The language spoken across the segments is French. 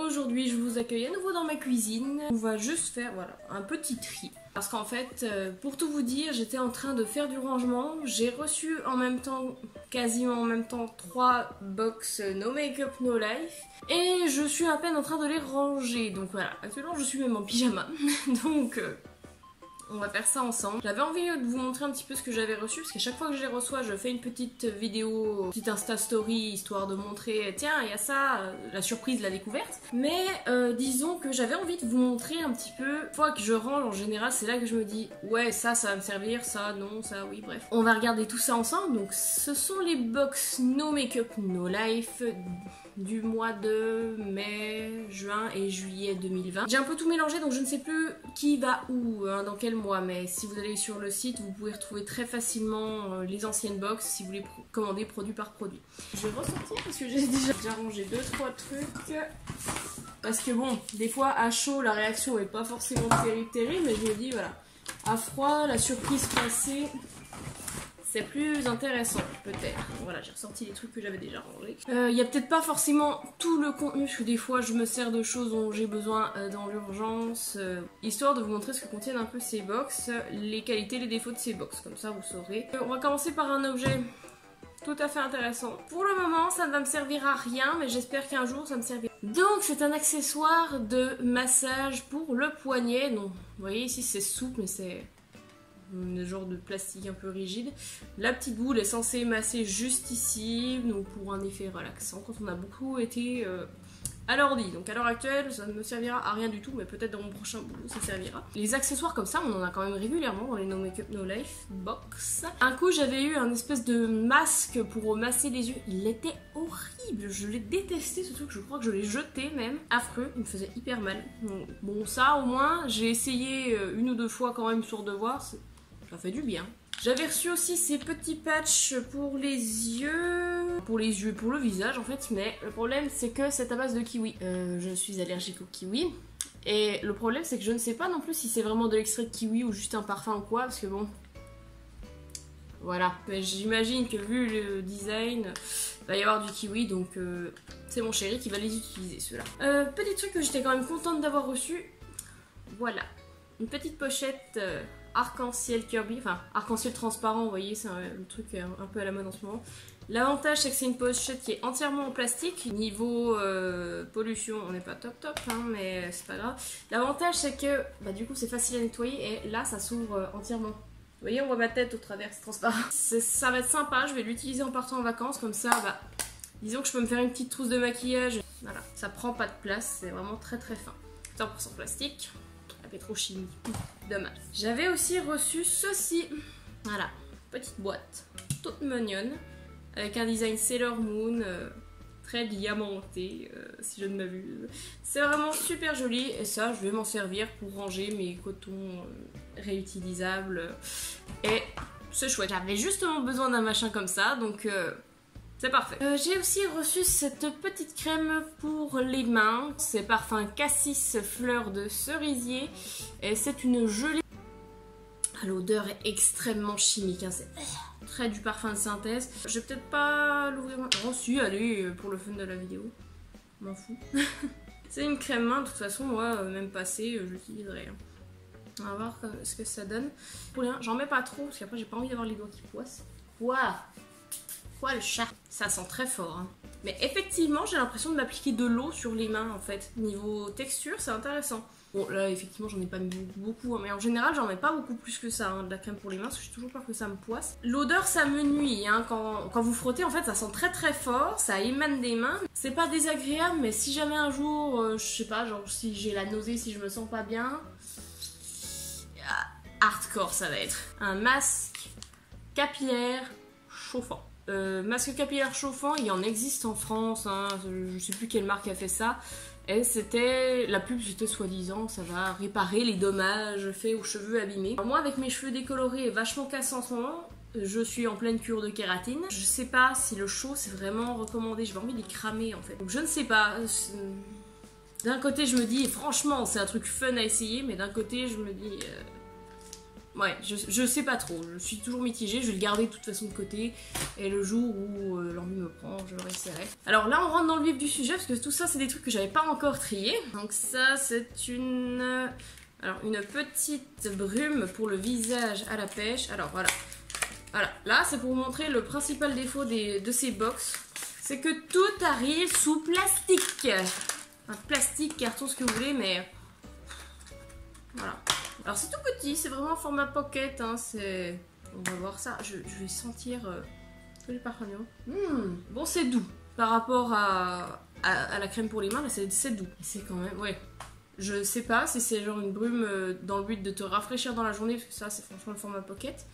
Aujourd'hui je vous accueille à nouveau dans ma cuisine. On va juste faire voilà, un petit tri. Parce qu'en fait, pour tout vous dire, j'étais en train de faire du rangement. J'ai reçu en même temps, quasiment en même temps, 3 box No Makeup No Life. Et je suis à peine en train de les ranger. Donc voilà, actuellement je suis même en pyjama. Donc on va faire ça ensemble. J'avais envie de vous montrer un petit peu ce que j'avais reçu, parce qu'à chaque fois que je les reçois, je fais une petite vidéo, petite Insta Story, histoire de montrer, tiens, il y a ça, la surprise, la découverte. Mais disons que j'avais envie de vous montrer un petit peu, une fois que je range en général, c'est là que je me dis, ouais, ça va me servir, ça, non, ça, oui, bref. On va regarder tout ça ensemble. Donc ce sont les box No Makeup No Life du mois de mai, juin et juillet 2020. J'ai un peu tout mélangé, donc je ne sais plus qui va où, hein, dans quel mois, mais si vous allez sur le site, vous pouvez retrouver très facilement les anciennes box si vous voulez commander produit par produit. Je vais ressortir parce que j'ai déjà rangé 2-3 trucs. Parce que bon, des fois à chaud, la réaction est pas forcément terrible, mais je me dis voilà, à froid, la surprise passée, c'est plus intéressant peut-être. Voilà, j'ai ressorti les trucs que j'avais déjà rangés. Il y a peut-être pas forcément tout le contenu, parce que des fois je me sers de choses dont j'ai besoin dans l'urgence, histoire de vous montrer ce que contiennent un peu ces box, les qualités, les défauts de ces box, comme ça vous saurez. On va commencer par un objet tout à fait intéressant. Pour le moment, ça ne va me servir à rien, mais j'espère qu'un jour ça me servira. Donc c'est un accessoire de massage pour le poignet. Donc, vous voyez ici c'est souple, mais c'est un genre de plastique un peu rigide. La petite boule est censée masser juste ici, donc pour un effet relaxant quand on a beaucoup été à l'ordi. Donc à l'heure actuelle, ça ne me servira à rien du tout, mais peut-être dans mon prochain boulot ça servira. Les accessoires comme ça, on en a quand même régulièrement dans les No Makeup No Life box. Un coup, j'avais eu un espèce de masque pour masser les yeux. Il était horrible, je l'ai détesté ce truc, je crois que je l'ai jeté même. Affreux, il me faisait hyper mal. Bon, ça au moins, j'ai essayé une ou deux fois quand même sur devoir. Ça fait du bien. J'avais reçu aussi ces petits patchs pour les yeux, pour le visage en fait, mais le problème c'est que c'est à base de kiwi. Je suis allergique au kiwi, et le problème c'est que je ne sais pas non plus si c'est vraiment de l'extrait de kiwi ou juste un parfum ou quoi, parce que bon, voilà. J'imagine que vu le design, il va y avoir du kiwi, donc c'est mon chéri qui va les utiliser ceux-là. Petit truc que j'étais quand même contente d'avoir reçu, voilà, une petite pochette arc-en-ciel Kirby, enfin arc-en-ciel transparent, vous voyez, c'est le truc un peu à la mode en ce moment. L'avantage c'est que c'est une pochette qui est entièrement en plastique. Niveau pollution, on n'est pas top hein, mais c'est pas grave. L'avantage c'est que bah, du coup c'est facile à nettoyer, et là ça s'ouvre entièrement. Vous voyez, on voit ma tête au travers, c'est transparent. Ça va être sympa, je vais l'utiliser en partant en vacances, comme ça, bah, disons que je peux me faire une petite trousse de maquillage. Voilà, ça prend pas de place, c'est vraiment très très fin. 100% plastique. Pétrochimie, dommage. J'avais aussi reçu ceci, voilà, petite boîte toute mignonne avec un design Sailor Moon très diamanté, si je ne m'abuse. C'est vraiment super joli, et ça je vais m'en servir pour ranger mes cotons réutilisables, et c'est chouette. J'avais justement besoin d'un machin comme ça, donc c'est parfait. J'ai aussi reçu cette petite crème pour les mains. C'est parfum Cassis fleur de cerisier. Et c'est une gelée. L'odeur est extrêmement chimique, hein. C'est très du parfum de synthèse. Je vais peut-être pas l'ouvrir. Oh si, allez, pour le fun de la vidéo. M'en fous. C'est une crème main, de toute façon, moi, même passée, je l'utiliserai. Hein. On va voir ce que ça donne. Pour rien, j'en mets pas trop, parce qu'après j'ai pas envie d'avoir les doigts qui poissent. Waouh! Le chat, ça sent très fort, hein. Mais effectivement j'ai l'impression de m'appliquer de l'eau sur les mains en fait. Niveau texture c'est intéressant. Bon là effectivement j'en ai pas mis beaucoup, hein, mais en général j'en mets pas beaucoup plus que ça, hein, de la crème pour les mains, parce que j'ai toujours peur que ça me poisse. L'odeur ça me nuit, hein, quand vous frottez en fait ça sent très très fort, ça émane des mains. C'est pas désagréable, mais si jamais un jour, je sais pas, genre si j'ai la nausée, si je me sens pas bien, hardcore ça va être. Un masque capillaire chauffant. Masque capillaire chauffant, il en existe en France, hein, je sais plus quelle marque a fait ça, et c'était, la pub c'était soi-disant, ça va réparer les dommages faits aux cheveux abîmés. Alors moi avec mes cheveux décolorés et vachement cassés en ce moment, je suis en pleine cure de kératine, je sais pas si le chaud c'est vraiment recommandé, j'ai envie de les cramer en fait, donc je ne sais pas. D'un côté je me dis franchement c'est un truc fun à essayer, mais d'un côté je me dis Ouais, je sais pas trop, je suis toujours mitigée, je vais le garder de toute façon de côté, et le jour où l'envie me prend, je le réessayerai. Alors là, on rentre dans le vif du sujet, parce que tout ça, c'est des trucs que j'avais pas encore triés. Donc ça, c'est une... Alors, une petite brume pour le visage à la pêche. Alors, voilà. Voilà, là, c'est pour vous montrer le principal défaut de ces box. C'est que tout arrive sous plastique. Un plastique, carton, ce que vous voulez, mais... Voilà. Alors c'est tout petit, c'est vraiment format pocket, hein, c'est... On va voir ça, je vais sentir tous les parfums. Bon, c'est doux. Par rapport à la crème pour les mains, là c'est doux. C'est quand même, ouais. Je sais pas si c'est genre une brume dans le but de te rafraîchir dans la journée, parce que ça c'est franchement le format pocket.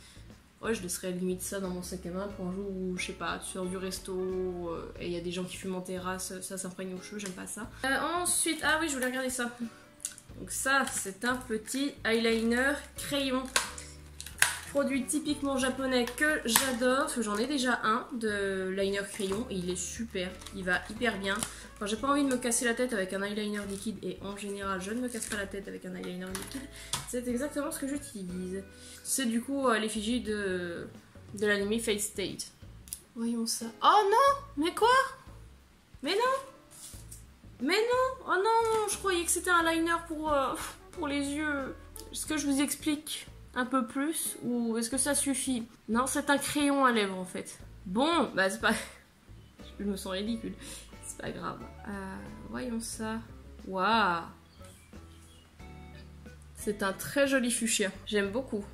Ouais, je laisserais limite ça dans mon sac à main pour un jour où, je sais pas, tu sors du resto et il y a des gens qui fument en terrasse, ça s'imprègne aux cheveux, j'aime pas ça. Ensuite, ah oui, je voulais regarder ça. Donc ça, c'est un petit eyeliner crayon. Produit typiquement japonais que j'adore, parce que j'en ai déjà un de liner crayon et il est super, il va hyper bien. Quand j'ai pas envie de me casser la tête avec un eyeliner liquide, et en général je ne me casse pas la tête avec un eyeliner liquide, c'est exactement ce que j'utilise. C'est du coup l'effigie de l'anime Fate State. Voyons ça. Oh non! Mais quoi? Mais non! Mais non! Oh non! Je croyais que c'était un liner pour les yeux. Est-ce que je vous explique un peu plus ou est-ce que ça suffit? Non, c'est un crayon à lèvres en fait. Bon, bah c'est pas... Je me sens ridicule. C'est pas grave. Voyons ça. Waouh! C'est un très joli fuchsia. J'aime beaucoup.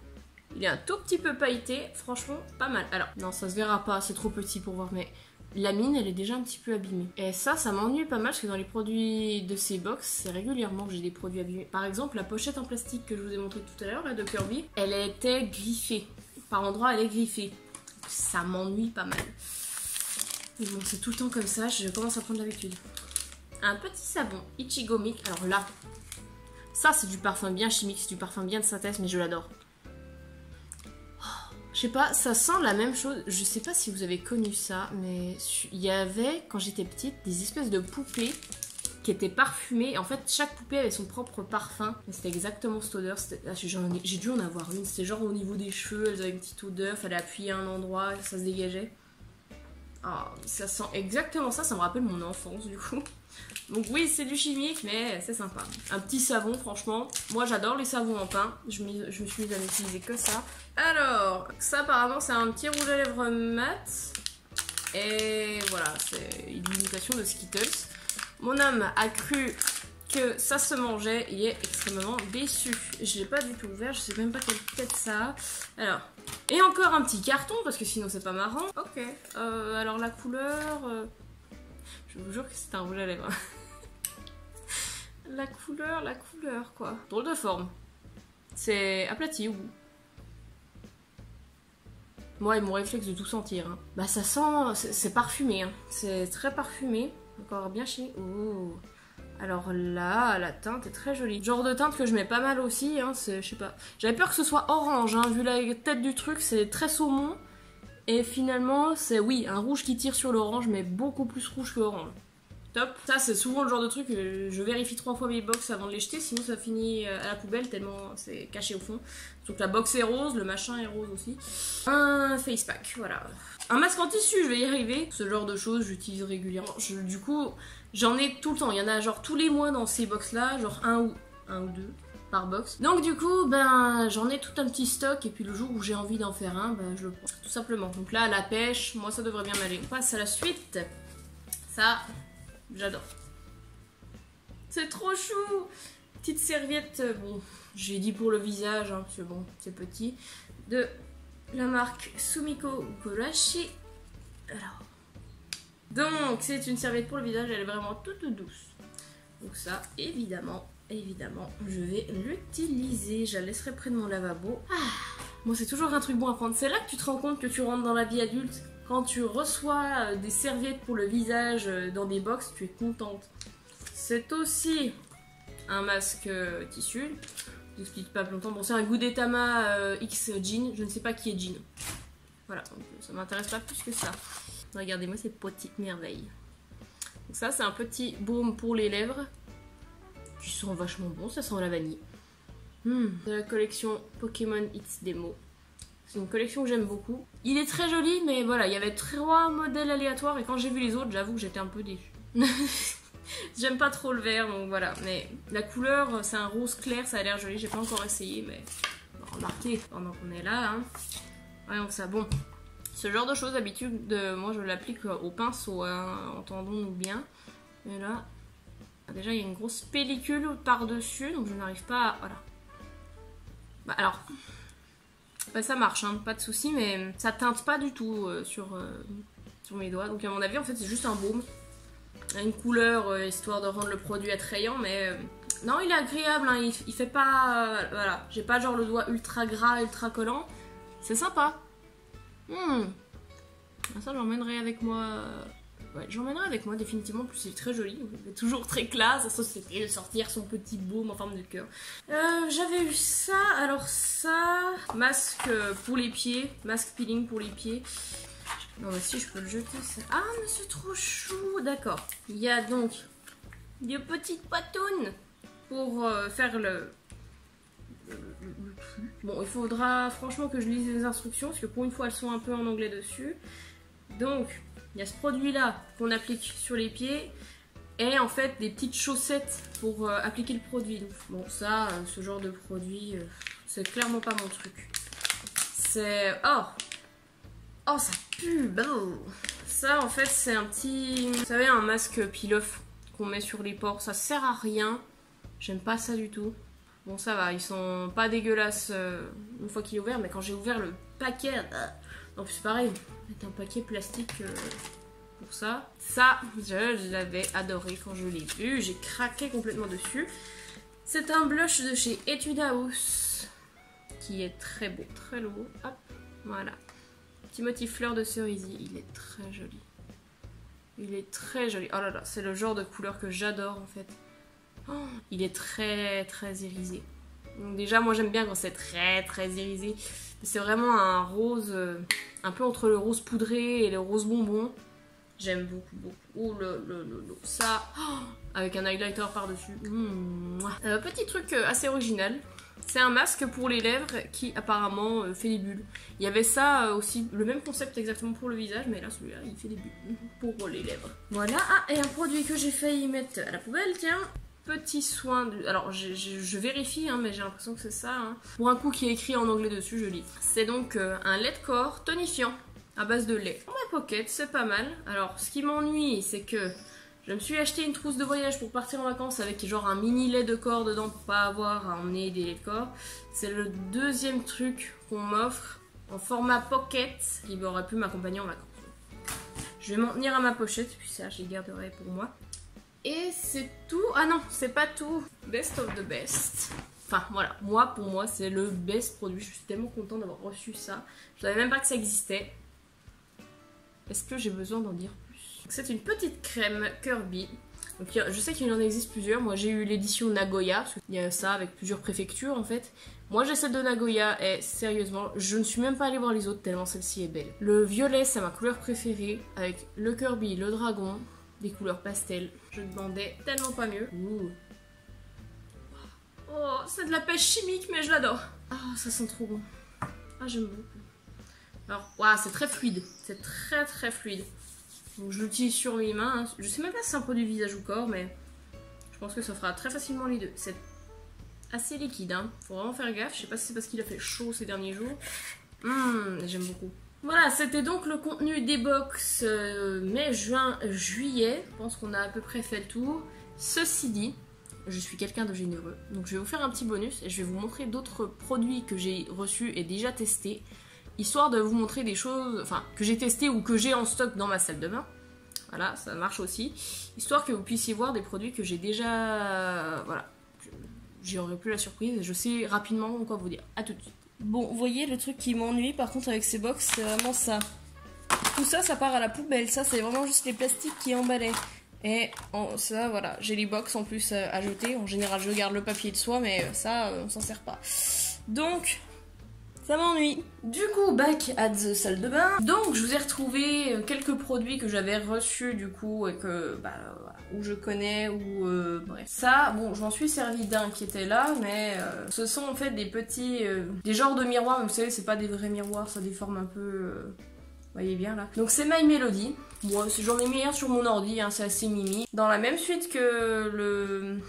Il est un tout petit peu pailleté. Franchement, pas mal. Alors, non, ça se verra pas. C'est trop petit pour voir, mais... La mine, elle est déjà un petit peu abîmée. Et ça m'ennuie pas mal parce que dans les produits de ces box, c'est régulièrement que j'ai des produits abîmés. Par exemple, la pochette en plastique que je vous ai montré tout à l'heure, là, de Kirby, elle était griffée. Par endroits, elle est griffée. Ça m'ennuie pas mal. Mais bon, c'est tout le temps comme ça, je commence à prendre l'habitude. Un petit savon Ichigo Mic. Alors là, ça c'est du parfum bien chimique, c'est du parfum bien de synthèse, mais je l'adore. Je sais pas, ça sent la même chose. Je sais pas si vous avez connu ça, mais il y avait, quand j'étais petite, des espèces de poupées qui étaient parfumées. En fait, chaque poupée avait son propre parfum. C'était exactement cette odeur. J'ai dû en avoir une. C'était genre au niveau des cheveux, elles avaient une petite odeur. Fallait appuyer à un endroit, ça se dégageait. Ah, ça sent exactement ça. Ça me rappelle mon enfance, du coup. Donc oui, c'est du chimique, mais c'est sympa. Un petit savon, franchement. Moi, j'adore les savons en pain. Je me suis mise à n'utiliser que ça. Alors, ça apparemment, c'est un petit rouge à lèvres mat. Et voilà, c'est une imitation de Skittles. Mon homme a cru que ça se mangeait. Il est extrêmement déçu. Je l'ai pas du tout ouvert. Je sais même pas quelle tête ça a. Alors, et encore un petit carton, parce que sinon, c'est pas marrant. Ok. Alors, la couleur... Je vous jure que c'est un rouge à lèvres. La couleur, quoi. Drôle de forme. C'est aplati ou... Moi et mon réflexe de tout sentir. Hein. Bah ça sent... C'est parfumé. Hein. C'est très parfumé. Encore bien chimique. Oh. Alors là, la teinte est très jolie. Genre de teinte que je mets pas mal aussi. Hein. Je sais pas. J'avais peur que ce soit orange. Hein. Vu la tête du truc, c'est très saumon. Et finalement, c'est oui, un rouge qui tire sur l'orange, mais beaucoup plus rouge que orange. Top. Ça, c'est souvent le genre de truc que je vérifie 3 fois mes box avant de les jeter, sinon ça finit à la poubelle tellement c'est caché au fond. Donc la box est rose, le machin est rose aussi. Un face pack, voilà. Un masque en tissu, je vais y arriver. Ce genre de choses, j'utilise régulièrement. Du coup, j'en ai tout le temps. Il y en a genre tous les mois dans ces box-là, genre un ou deux par box. Donc du coup, ben j'en ai tout un petit stock et puis le jour où j'ai envie d'en faire un, ben je le prends. Tout simplement. Donc là, la pêche, moi ça devrait bien m'aller. On passe à la suite. Ça... J'adore. C'est trop chou. Petite serviette, bon, j'ai dit pour le visage, hein, parce que bon, c'est petit. De la marque Sumiko Gurashi. Alors. Donc, c'est une serviette pour le visage, elle est vraiment toute douce. Donc ça, évidemment, je vais l'utiliser. Je la laisserai près de mon lavabo. Moi, c'est toujours un truc bon à prendre. C'est là que tu te rends compte que tu rentres dans la vie adulte. Quand tu reçois des serviettes pour le visage dans des box, tu es contente. C'est aussi un masque tissu. Je n'explique pas plus longtemps. Bon, c'est un Gudetama X Jean. Je ne sais pas qui est Jean. Voilà, donc ça m'intéresse pas plus que ça. Regardez-moi ces petites merveilles. Donc ça, c'est un petit baume pour les lèvres. Qui sent vachement bon, ça sent la vanille. De la collection Pokémon It's Demo. C'est une collection que j'aime beaucoup. Il est très joli, mais voilà, il y avait 3 modèles aléatoires et quand j'ai vu les autres, j'avoue que j'étais un peu déçue. J'aime pas trop le vert, donc voilà. Mais la couleur, c'est un rose clair, ça a l'air joli. J'ai pas encore essayé, mais remarquez pendant qu'on est là. Hein. Voyons ça. Bon, ce genre de choses, d'habitude, moi je l'applique au pinceau, hein, entendons-nous bien. Et là, déjà il y a une grosse pellicule par-dessus, donc je n'arrive pas à... Voilà. Bah alors... Bah, ça marche, hein, pas de souci, mais ça teinte pas du tout sur mes doigts. Donc à mon avis, en fait, c'est juste un baume. Une couleur, histoire de rendre le produit attrayant, mais... non, il est agréable, hein, il fait pas... voilà, j'ai pas genre le doigt ultra gras, ultra collant. C'est sympa. Ça, j'emmènerai avec moi... Ouais, j'emmènerai avec moi définitivement, en plus c'est très joli, il est toujours très classe, sa société de sortir son petit baume en forme de cœur. J'avais eu ça, alors ça, masque pour les pieds, masque peeling pour les pieds. Non mais si je peux le jeter ça. Ah mais c'est trop chou, d'accord. Il y a donc des petites patounes pour faire le... Bon, il faudra franchement que je lise les instructions, parce que pour une fois elles sont un peu en anglais dessus. Donc... il y a ce produit-là qu'on applique sur les pieds et en fait des petites chaussettes pour appliquer le produit. Donc, bon, ça, ce genre de produit, c'est clairement pas mon truc. C'est... Oh, ça pue. Ça, en fait, c'est un petit... vous savez, un masque peel-off qu'on met sur les pores. Ça sert à rien. J'aime pas ça du tout. Bon, ça va, ils sont pas dégueulasses une fois qu'il est ouvert, mais quand j'ai ouvert le paquet... donc c'est pareil, c'est un paquet plastique pour ça. Ça, je l'avais adoré quand je l'ai vu, j'ai craqué complètement dessus. C'est un blush de chez Etude House, qui est très beau, très lourd. Hop, voilà. Petit motif fleur de cerisier, il est très joli. Il est très joli. Oh là là, c'est le genre de couleur que j'adore en fait. Oh, il est très très irisé. Donc déjà, moi j'aime bien quand c'est très très irisé. C'est vraiment un rose, un peu entre le rose poudré et le rose bonbon. J'aime beaucoup, beaucoup. Oh ça, avec un highlighter par-dessus. Petit truc assez original. C'est un masque pour les lèvres qui apparemment fait des bulles. Il y avait ça aussi, le même concept exactement pour le visage, mais là celui-là il fait des bulles pour les lèvres. Voilà, et un produit que j'ai failli mettre à la poubelle, tiens. Petit soin de... alors je vérifie hein, mais j'ai l'impression que c'est ça hein. Pour un coup qui est écrit en anglais dessus, je lis. C'est donc un lait de corps tonifiant à base de lait. Pour ma pocket, c'est pas mal. Alors ce qui m'ennuie, c'est que je me suis acheté une trousse de voyage pour partir en vacances avec genre un mini lait de corps dedans pour pas avoir à emmener des laits de corps. C'est le deuxième truc qu'on m'offre en format pocket qui aurait pu m'accompagner en vacances. Je vais m'en tenir à ma pochette, puis ça je les garderai pour moi. Et c'est tout. Ah non, c'est pas tout. Best of the best. Enfin voilà, pour moi c'est le best produit. Je suis tellement contente d'avoir reçu ça. Je savais même pas que ça existait. Est-ce que j'ai besoin d'en dire plus? C'est une petite crème Kirby. Donc, je sais qu'il en existe plusieurs. Moi j'ai eu l'édition Nagoya. Il y a ça avec plusieurs préfectures en fait. Moi j'ai celle de Nagoya et sérieusement, je ne suis même pas allée voir les autres tellement celle-ci est belle. Le violet c'est ma couleur préférée avec le Kirby, le dragon. Des couleurs pastel. Je demandais tellement pas mieux. Ouh. Oh, c'est de la pêche chimique, mais je l'adore. Ah, ça sent trop bon. Ah, j'aime beaucoup. Alors, waouh, c'est très fluide. C'est très très fluide. Donc, je l'utilise sur mes mains. Hein. Je sais même pas si c'est un produit visage ou corps, mais je pense que ça fera très facilement les deux. C'est assez liquide, hein. Faut vraiment faire gaffe. Je sais pas si c'est parce qu'il a fait chaud ces derniers jours. J'aime beaucoup. Voilà, c'était donc le contenu des box mai, juin, juillet. Je pense qu'on a à peu près fait le tour. Ceci dit, je suis quelqu'un de généreux. Donc je vais vous faire un petit bonus et je vais vous montrer d'autres produits que j'ai reçus et déjà testés. Histoire de vous montrer des choses enfin, que j'ai testées ou que j'ai en stock dans ma salle de bain. Voilà, ça marche aussi. Histoire que vous puissiez voir des produits que j'ai déjà... voilà. J'aurai plus la surprise et je sais rapidement quoi vous dire. A tout de suite. Bon, vous voyez, le truc qui m'ennuie par contre avec ces box, c'est vraiment ça. Tout ça, ça part à la poubelle. Ça, c'est vraiment juste les plastiques qui emballaient. Et ça, voilà, j'ai les box en plus à jeter. En général, je garde le papier de soie, mais ça, on s'en sert pas. Donc, ça m'ennuie. Du coup, back at the salle de bain. Donc, je vous ai retrouvé quelques produits que j'avais reçus du coup et que, où je connais, ou bref. Ça, bon, j'en suis servi d'un qui était là, mais ce sont en fait des petits, des genres de miroirs, mais vous savez, c'est pas des vrais miroirs, ça déforme un peu, vous voyez bien là. Donc c'est My Melody. Moi, j'en ai mis un sur mon ordi, hein, c'est assez mimi. Dans la même suite que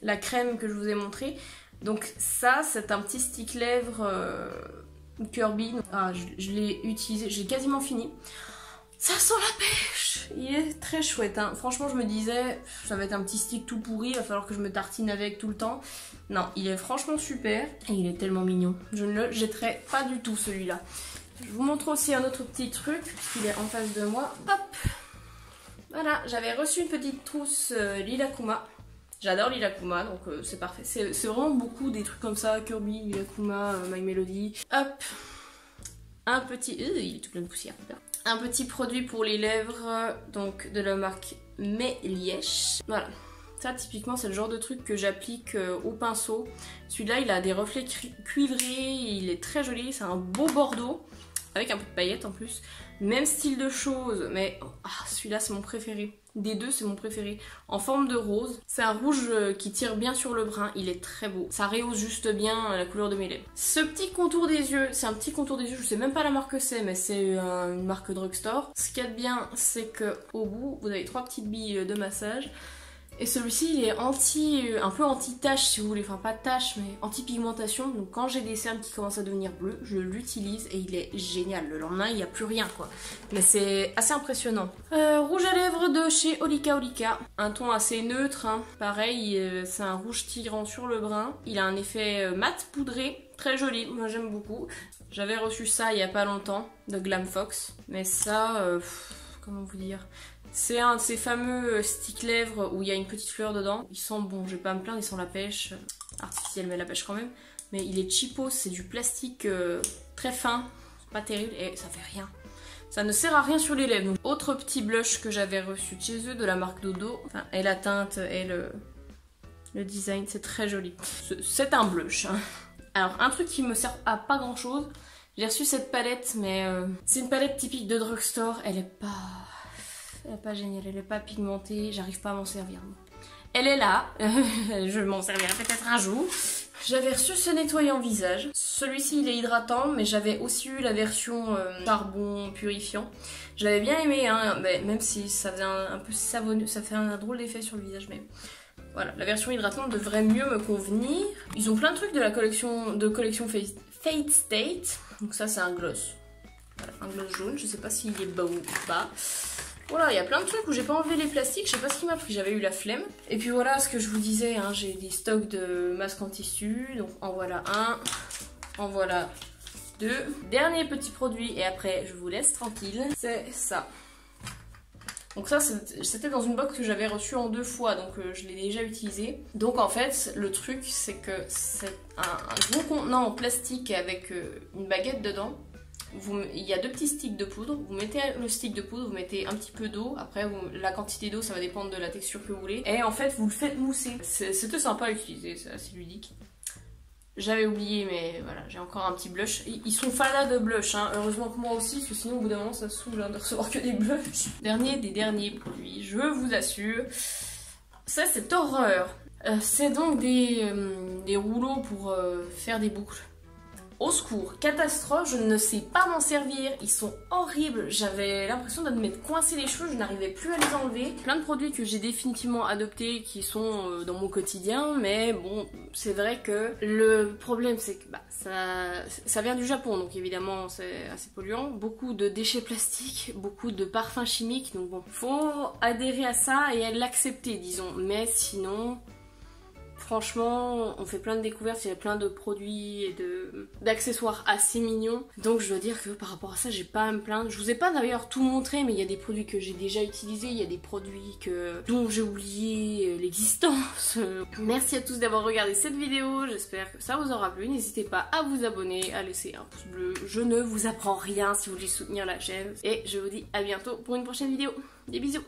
la crème que je vous ai montré. Donc ça, c'est un petit stick lèvres Kirby. Ah, je l'ai utilisé, j'ai quasiment fini. Ça sent la pêche. Il est très chouette, hein. Franchement, je me disais, ça va être un petit stick tout pourri, il va falloir que je me tartine avec tout le temps. Non, il est franchement super. Et il est tellement mignon. Je ne le jetterai pas du tout, celui-là. Je vous montre aussi un autre petit truc, puisqu'il est en face de moi. Hop! Voilà, j'avais reçu une petite trousse Lilacouma. J'adore Lilacouma, donc c'est parfait. C'est vraiment beaucoup des trucs comme ça, Kirby, Lilacouma, My Melody. Hop! Un petit... il est tout plein de poussière. Un petit produit pour les lèvres, donc de la marque Mélièche. Voilà. Ça, typiquement, c'est le genre de truc que j'applique au pinceau. Celui-là, il a des reflets cuivrés, il est très joli, c'est un beau bordeaux, avec un peu de paillettes en plus. Même style de choses, mais celui-là, c'est mon préféré. Des deux, c'est mon préféré. En forme de rose. C'est un rouge qui tire bien sur le brun, il est très beau. Ça rehausse juste bien la couleur de mes lèvres. Ce petit contour des yeux, c'est un petit contour des yeux, je sais même pas la marque que c'est, mais c'est une marque drugstore. Ce qu'il y a de bien, c'est que au bout, vous avez 3 petites billes de massage. Et celui-ci, il est un peu anti-tache si vous voulez, enfin pas tache, mais anti-pigmentation. Donc quand j'ai des cernes qui commencent à devenir bleues, je l'utilise et il est génial. Le lendemain, il n'y a plus rien quoi. Mais c'est assez impressionnant. Rouge à lèvres de chez Olika Olika. Un ton assez neutre, hein. Pareil, c'est un rouge tirant sur le brun. Il a un effet mat poudré, très joli, moi j'aime beaucoup. J'avais reçu ça il n'y a pas longtemps, de Glam Fox. Mais ça, comment vous dire ? C'est un de ces fameux stick lèvres où il y a une petite fleur dedans. Il sent bon, je vais pas me plaindre, il sent la pêche. Artificielle, mais la pêche quand même. Mais il est cheapos, c'est du plastique très fin. C'est pas terrible et ça fait rien. Ça ne sert à rien sur les lèvres. Donc, autre petit blush que j'avais reçu de chez eux, de la marque Dodo. Enfin, et la teinte et le design, c'est très joli. C'est un blush. Hein. Alors, un truc qui me sert à pas grand chose. J'ai reçu cette palette, mais c'est une palette typique de drugstore. Elle est pas géniale, elle est pas pigmentée, j'arrive pas à m'en servir. Elle est là, je m'en servirai peut-être un jour. J'avais reçu ce nettoyant visage. Celui-ci il est hydratant, mais j'avais aussi eu la version charbon purifiant. Je l'avais bien aimé, hein, mais même si ça faisait un peu savonneux, ça fait un drôle d'effet sur le visage, mais voilà, la version hydratante devrait mieux me convenir. Ils ont plein de trucs de la collection Fate State. Donc ça c'est un gloss. Voilà, un gloss jaune, je sais pas s'il est beau ou pas. Voilà, il y a plein de trucs où j'ai pas enlevé les plastiques, je sais pas ce qui m'a pris, j'avais eu la flemme. Et puis voilà ce que je vous disais, hein, j'ai des stocks de masques en tissu, donc en voilà un, en voilà deux. Dernier petit produit et après je vous laisse tranquille, c'est ça. Donc ça c'était dans une box que j'avais reçue en 2 fois, donc je l'ai déjà utilisé. Donc en fait le truc c'est que c'est un gros contenant en plastique avec une baguette dedans. Il y a 2 petits sticks de poudre, vous mettez le stick de poudre, vous mettez un petit peu d'eau, après la quantité d'eau ça va dépendre de la texture que vous voulez, et en fait vous le faites mousser. C'était sympa à utiliser, c'est assez ludique. J'avais oublié mais voilà, j'ai encore un petit blush. Ils sont fadas de blush, hein. Heureusement que moi aussi, parce que sinon au bout d'un moment ça se saoule hein, de recevoir que des blushs. Dernier des derniers produits, je vous assure, ça c'est horreur. C'est donc des rouleaux pour faire des boucles. Au secours, catastrophe, je ne sais pas m'en servir, ils sont horribles, j'avais l'impression de m'être coincé les cheveux, je n'arrivais plus à les enlever. Plein de produits que j'ai définitivement adoptés qui sont dans mon quotidien, mais bon, c'est vrai que le problème c'est que ça vient du Japon, donc évidemment c'est assez polluant. Beaucoup de déchets plastiques, beaucoup de parfums chimiques, donc bon, faut adhérer à ça et à l'accepter disons, mais sinon... Franchement, on fait plein de découvertes, il y a plein de produits et d'accessoires assez mignons. Donc je dois dire que par rapport à ça, j'ai pas à me plaindre. Je vous ai pas d'ailleurs tout montré, mais il y a des produits que j'ai déjà utilisés, il y a des produits dont j'ai oublié l'existence. Merci à tous d'avoir regardé cette vidéo, j'espère que ça vous aura plu. N'hésitez pas à vous abonner, à laisser un pouce bleu. Je ne vous apprends rien si vous voulez soutenir la chaîne. Et je vous dis à bientôt pour une prochaine vidéo. Des bisous!